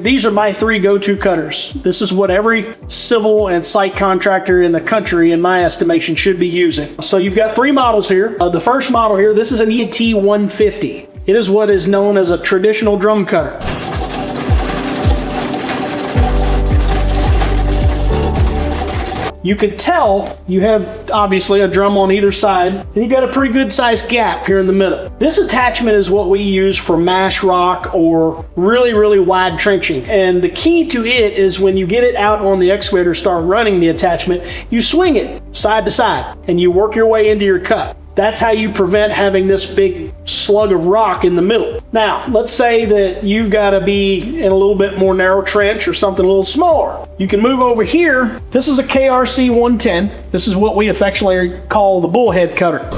These are my 3 go-to cutters. This is what every civil and site contractor in the country, in my estimation, should be using. So you've got 3 models here. The first model here, this is an ET150. It is what is known as a traditional drum cutter. You can tell you have obviously a drum on either side, and you got a pretty good sized gap here in the middle. This attachment is what we use for mass rock or really wide trenching. And the key to it is when you get it out on the excavator, start running the attachment, you swing it side to side and you work your way into your cut. That's how you prevent having this big slug of rock in the middle. Now, let's say that you've got to be in a little bit more narrow trench or something a little smaller. You can move over here. This is a KRC 110. This is what we affectionately call the Bullhead cutter.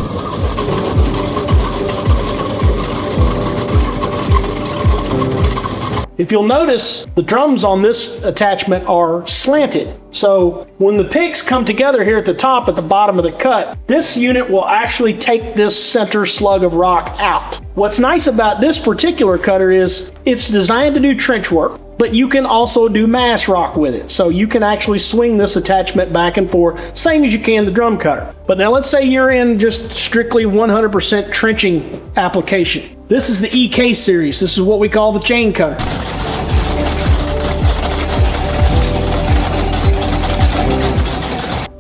If you'll notice, the drums on this attachment are slanted. So when the picks come together here at the top, at the bottom of the cut, this unit will actually take this center slug of rock out. What's nice about this particular cutter is it's designed to do trench work, but you can also do mass rock with it. So you can actually swing this attachment back and forth, same as you can the drum cutter. But now let's say you're in just strictly 100% trenching application. This is the EK series. This is what we call the chain cutter.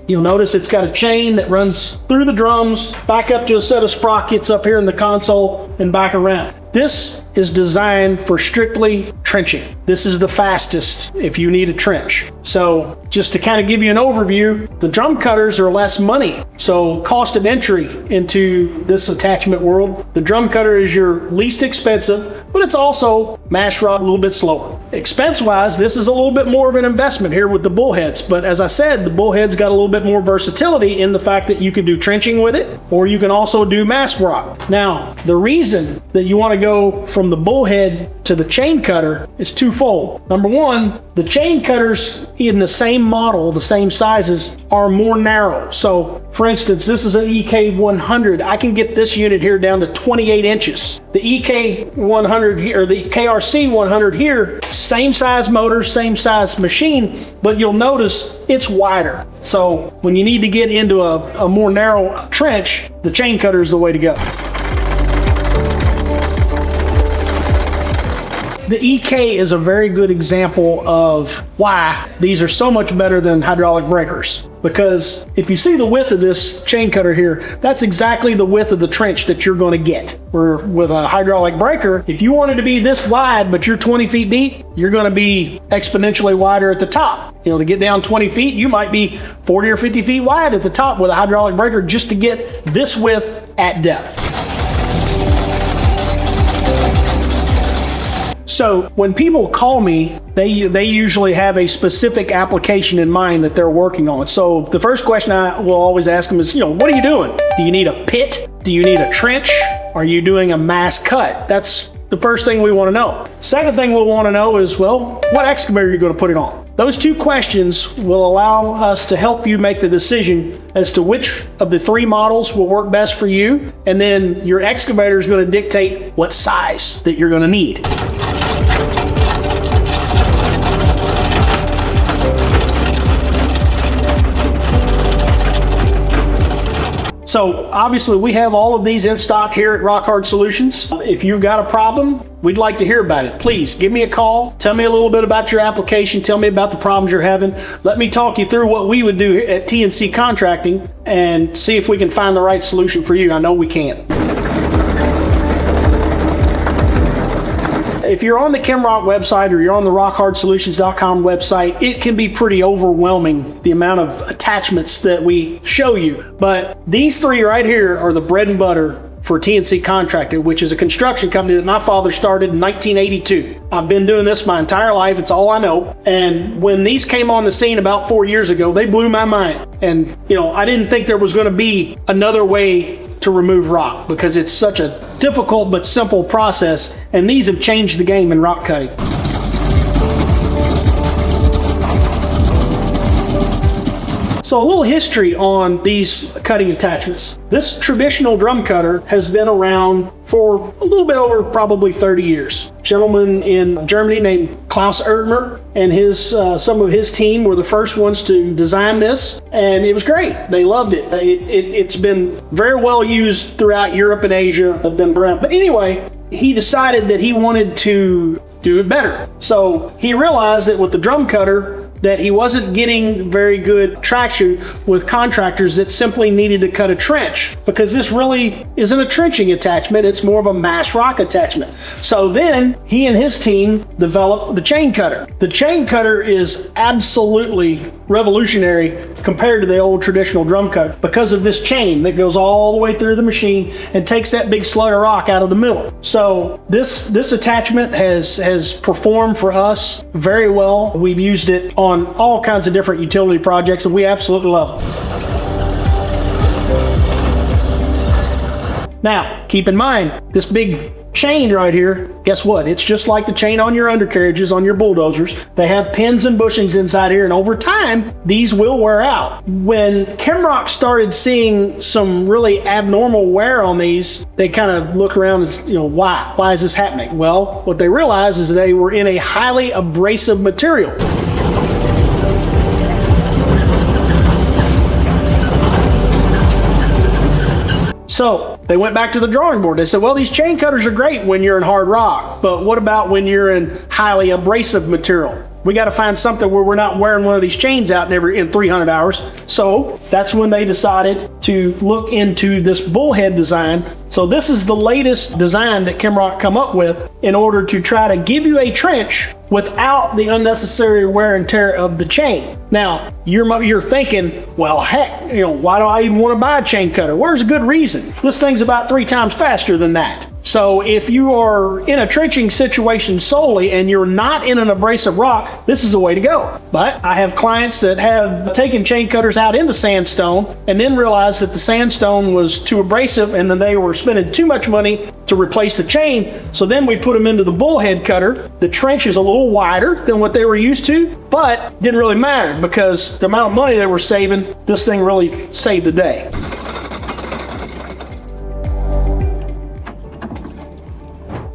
You'll notice it's got a chain that runs through the drums, back up to a set of sprockets up here in the console, and back around. This is designed for strictly trenching. This is the fastest if you need a trench. So just to kind of give you an overview, the drum cutters are less money. So cost of entry into this attachment world, the drum cutter is your least expensive, but it's also mass rock a little bit slower. Expense-wise, this is a little bit more of an investment here with the Bullheads. But as I said, the Bullhead's got a little bit more versatility in the fact that you can do trenching with it, or you can also do mass rock. Now, the reason that you want to go from the Bullhead to the chain cutter is twofold. Number one, the chain cutters in the same model, the same sizes, are more narrow. So for instance, this is an EK 100. I can get this unit here down to 28 inches. The EK 100 here, or the KRC 100 here, same size motor, same size machine, but you'll notice it's wider. So when you need to get into a more narrow trench, the chain cutter is the way to go. The EK is a very good example of why these are so much better than hydraulic breakers. Because if you see the width of this chain cutter here, that's exactly the width of the trench that you're going to get. Where with a hydraulic breaker, if you wanted to be this wide, but you're 20 feet deep, you're going to be exponentially wider at the top. You know, to get down 20 feet, you might be 40 or 50 feet wide at the top with a hydraulic breaker just to get this width at depth. So when people call me, they usually have a specific application in mind that they're working on. So the first question I will always ask them is, what are you doing? Do you need a pit? Do you need a trench? Are you doing a mass cut? That's the first thing we want to know. Second thing we'll want to know is, well, what excavator are you going to put it on? Those two questions will allow us to help you make the decision as to which of the 3 models will work best for you, and then your excavator is going to dictate what size that you're going to need. So obviously we have all of these in stock here at Rock Hard Solutions. If you've got a problem, we'd like to hear about it. Please give me a call. Tell me a little bit about your application. Tell me about the problems you're having. Let me talk you through what we would do at TNC Contracting and see if we can find the right solution for you. I know we can. If you're on the KEMROC website or you're on the rockhardsolutions.com website, it can be pretty overwhelming, the amount of attachments that we show you. But these 3 right here are the bread and butter for TNC Contracting, which is a construction company that my father started in 1982. I've been doing this my entire life. It's all I know. And when these came on the scene about 4 years ago, they blew my mind. And, I didn't think there was going to be another way to remove rock because it's such a difficult but simple process. And these have changed the game in rock cutting. So a little history on these cutting attachments. This traditional drum cutter has been around for a little bit over probably 30 years. gentleman in Germany named Klaus Erdmer, and some of his team were the first ones to design this, and it was great. They loved it. It's been very well used throughout Europe and Asia. Have been around. But anyway, he decided that he wanted to do it better. So he realized that with the drum cutter, that he wasn't getting very good traction with contractors that simply needed to cut a trench, because this really isn't a trenching attachment, it's more of a mass rock attachment. So then he and his team developed the chain cutter. The chain cutter is absolutely revolutionary compared to the old traditional drum cutter because of this chain that goes all the way through the machine and takes that big slug of rock out of the middle. So this attachment has performed for us very well. We've used it on all kinds of different utility projects, and we absolutely love them. Now, keep in mind, this big chain right here, guess what? It's just like the chain on your undercarriages, on your bulldozers. They have pins and bushings inside here, and over time, these will wear out. When KEMROC started seeing some really abnormal wear on these, they kind of look around and, why? Why is this happening? Well, what they realized is they were in a highly abrasive material. So they went back to the drawing board. They said, well, these chain cutters are great when you're in hard rock, but what about when you're in highly abrasive material? We got to find something where we're not wearing one of these chains out in 300 hours. So that's when they decided to look into this Bullhead design. So this is the latest design that KEMROC come up with in order to try to give you a trench without the unnecessary wear and tear of the chain. Now, you're thinking, well, heck, why do I even want to buy a chain cutter? Where's a good reason? This thing's about 3 times faster than that. So if you are in a trenching situation solely and you're not in an abrasive rock, this is the way to go. But I have clients that have taken chain cutters out into sandstone and then realized that the sandstone was too abrasive, and then they were spending too much money to replace the chain. So then we put them into the Bullhead cutter. The trench is a little wider than what they were used to, but didn't really matter because the amount of money they were saving, this thing really saved the day.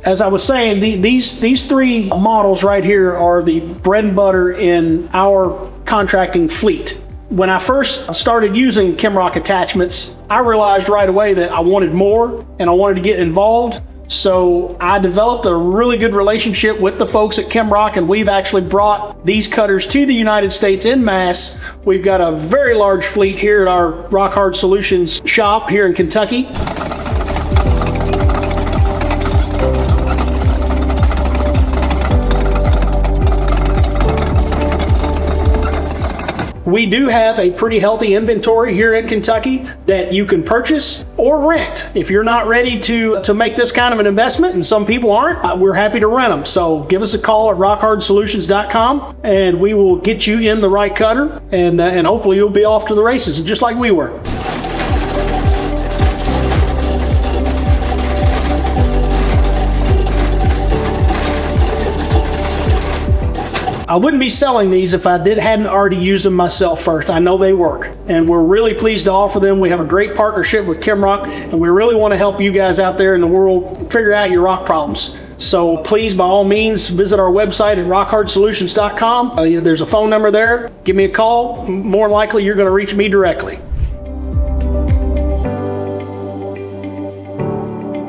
As I was saying, these 3 models right here are the bread and butter in our contracting fleet. When I first started using KEMROC attachments, I realized right away that I wanted more and I wanted to get involved. So I developed a really good relationship with the folks at KEMROC, and we've actually brought these cutters to the United States en masse. We've got a very large fleet here at our Rock Hard Solutions shop here in Kentucky. We do have a pretty healthy inventory here in Kentucky that you can purchase or rent. If you're not ready to make this kind of an investment, and some people aren't, we're happy to rent them. So give us a call at rockhardsolutions.com and we will get you in the right cutter, and hopefully you'll be off to the races just like we were. I wouldn't be selling these if I hadn't already used them myself first. I know they work, and we're really pleased to offer them. We have a great partnership with KEMROC, and we really want to help you guys out there in the world figure out your rock problems. So please, by all means, visit our website at rockhardsolutions.com. There's a phone number there. Give me a call. More likely, you're going to reach me directly.